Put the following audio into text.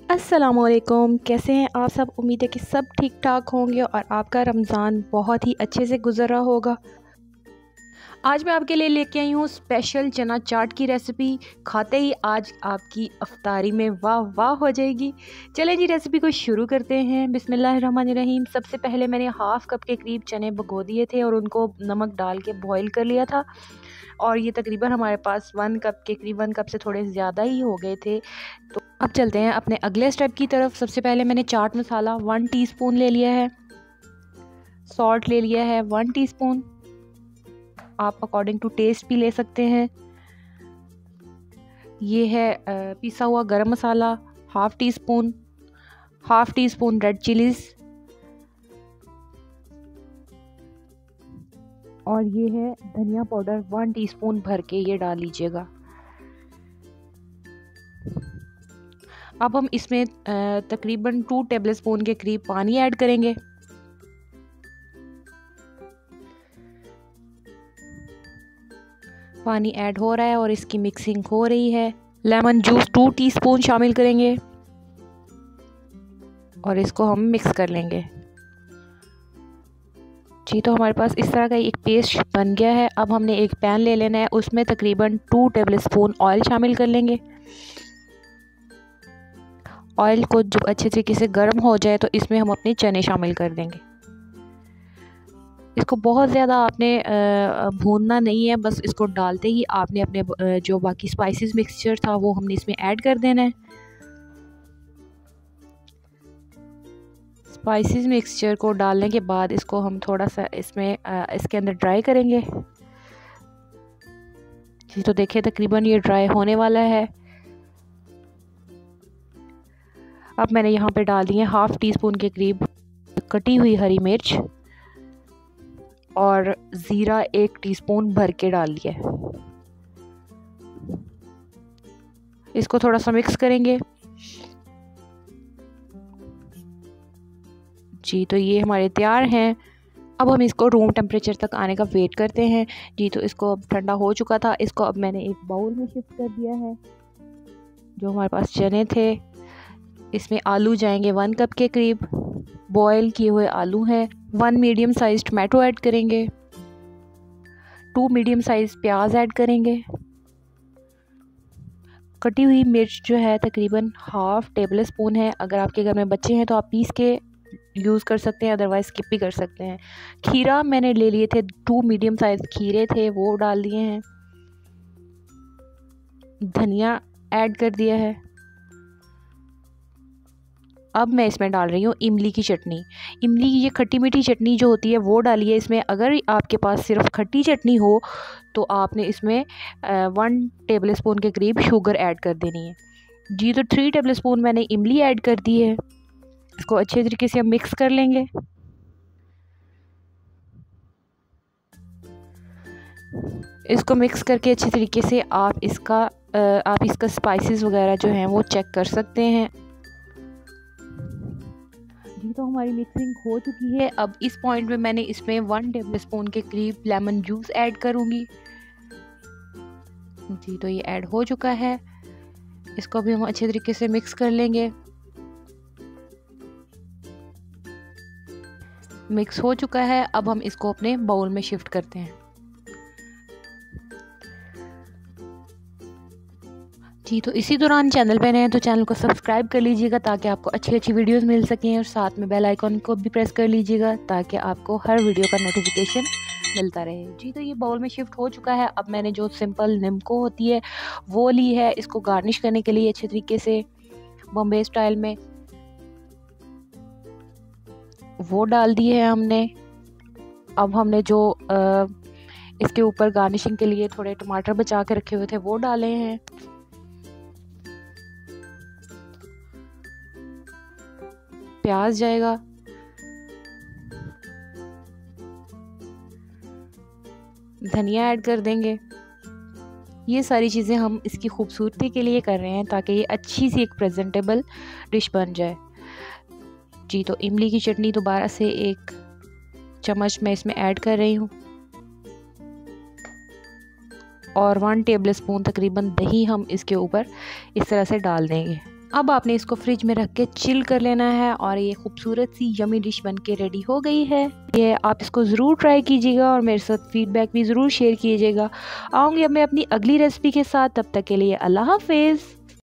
अस्सलामुअलैकुम, कैसे हैं आप सब। उम्मीद है कि सब ठीक ठाक होंगे और आपका रमज़ान बहुत ही अच्छे से गुज़र रहा होगा। आज मैं आपके लिए लेके आई हूँ स्पेशल चना चाट की रेसिपी। खाते ही आज आपकी अफ्तारी में वाह वाह हो जाएगी। चलें जी, रेसिपी को शुरू करते हैं। बिस्मिल्लाहिर्रहमानिर्रहीम। सबसे पहले मैंने हाफ़ कप के करीब चने भिगो दिए थे और उनको नमक डाल के बॉईल कर लिया था। और ये तकरीबन हमारे पास 1 कप के करीब, 1 कप से थोड़े ज़्यादा ही हो गए थे। तो अब चलते हैं अपने अगले स्टेप की तरफ। सबसे पहले मैंने चाट मसाला 1 टीस्पून ले लिया है। सॉल्ट ले लिया है 1 टीस्पून। आप अकॉर्डिंग टू टेस्ट भी ले सकते हैं। ये है पिसा हुआ garam masala half teaspoon red chillies, और ये है धनिया पाउडर 1 टीस्पून भर के ये डाल लीजिएगा। अब हम इसमें तकरीबन 2 टेबलस्पून के करीब पानी ऐड करेंगे। पानी ऐड हो रहा है और इसकी मिक्सिंग हो रही है। लेमन जूस 2 टीस्पून शामिल करेंगे और इसको हम मिक्स कर लेंगे। जी, तो हमारे पास इस तरह का एक पेस्ट बन गया है। अब हमने एक पैन ले लेना है, उसमें तकरीबन 2 टेबलस्पून ऑयल शामिल कर लेंगे। ऑयल को जब अच्छे तरीके से गर्म हो जाए तो इसमें हम अपने चने शामिल कर देंगे। इसको बहुत ज़्यादा आपने भूनना नहीं है, बस इसको डालते ही आपने अपने जो बाकी स्पाइसेस मिक्सचर था वो हमने इसमें ऐड कर देना है। स्पाइसेस मिक्सचर को डालने के बाद इसको हम थोड़ा सा इसके अंदर ड्राई करेंगे। जी, तो देखिए तकरीबन ये ड्राई होने वाला है। अब मैंने यहाँ पे डाल दिए हाफ़ टीस्पून के करीब कटी हुई हरी मिर्च और ज़ीरा 1 टीस्पून भर के डाल दिया। इसको थोड़ा सा मिक्स करेंगे। जी, तो ये हमारे तैयार हैं। अब हम इसको रूम टेम्परेचर तक आने का वेट करते हैं। जी, तो इसको अब ठंडा हो चुका था। इसको अब मैंने एक बाउल में शिफ्ट कर दिया है। जो हमारे पास चने थे, इसमें आलू जाएंगे 1 कप के करीब, बॉयल किए हुए आलू हैं। 1 मीडियम साइज टमाटो ऐड करेंगे। 2 मीडियम साइज प्याज ऐड करेंगे। कटी हुई मिर्च जो है तकरीबन हाफ़ टेबल स्पून है। अगर आपके घर में बच्चे हैं तो आप पीस के यूज़ कर सकते हैं, अदरवाइज़ स्किप भी कर सकते हैं। खीरा मैंने ले लिए थे, 2 मीडियम साइज़ खीरे थे, वो डाल दिए हैं। धनिया ऐड कर दिया है। अब मैं इसमें डाल रही हूँ इमली की चटनी। इमली की ये खट्टी मीठी चटनी जो होती है वो डालिए इसमें। अगर आपके पास सिर्फ खट्टी चटनी हो तो आपने इसमें 1 टेबल स्पून के करीब शुगर ऐड कर देनी है। जी, तो 3 टेबल स्पून मैंने इमली ऐड कर दी है। इसको अच्छे तरीके से हम मिक्स कर लेंगे। इसको मिक्स करके अच्छे तरीके से आप इसका स्पाइसेस वगैरह जो हैं वो चेक कर सकते हैं। जी, तो हमारी मिक्सिंग हो चुकी है। अब इस पॉइंट में मैंने इसमें 1 टेबल स्पून के करीब लेमन जूस ऐड करूँगी। जी, तो ये ऐड हो चुका है। इसको भी हम अच्छे तरीके से मिक्स कर लेंगे। मिक्स हो चुका है। अब हम इसको अपने बाउल में शिफ्ट करते हैं। जी, तो इसी दौरान चैनल पे नए हैं तो चैनल को सब्सक्राइब कर लीजिएगा ताकि आपको अच्छी अच्छी वीडियोस मिल सकें, और साथ में बेल आइकॉन को भी प्रेस कर लीजिएगा ताकि आपको हर वीडियो का नोटिफिकेशन मिलता रहे। जी, तो ये बाउल में शिफ्ट हो चुका है। अब मैंने जो सिंपल निम्को होती है वो ली है, इसको गार्निश करने के लिए अच्छे तरीके से बॉम्बे स्टाइल में वो डाल दिए है हमने। अब हमने जो इसके ऊपर गार्निशिंग के लिए थोड़े टमाटर बचा के रखे हुए थे वो डाले हैं। प्याज जाएगा, धनिया ऐड कर देंगे। ये सारी चीज़ें हम इसकी खूबसूरती के लिए कर रहे हैं ताकि ये अच्छी सी एक प्रेजेंटेबल डिश बन जाए। जी, तो इमली की चटनी दोबारा से 1 चम्मच मैं इसमें ऐड कर रही हूँ और 1 टेबल स्पून तकरीबन दही हम इसके ऊपर इस तरह से डाल देंगे। अब आपने इसको फ्रिज में रख के चिल कर लेना है और ये खूबसूरत सी यमी डिश बन के रेडी हो गई है। ये आप इसको ज़रूर ट्राई कीजिएगा और मेरे साथ फीडबैक भी ज़रूर शेयर कीजिएगा। आऊँगी अब मैं अपनी अगली रेसिपी के साथ, तब तक के लिए अल्लाह हाफिज़।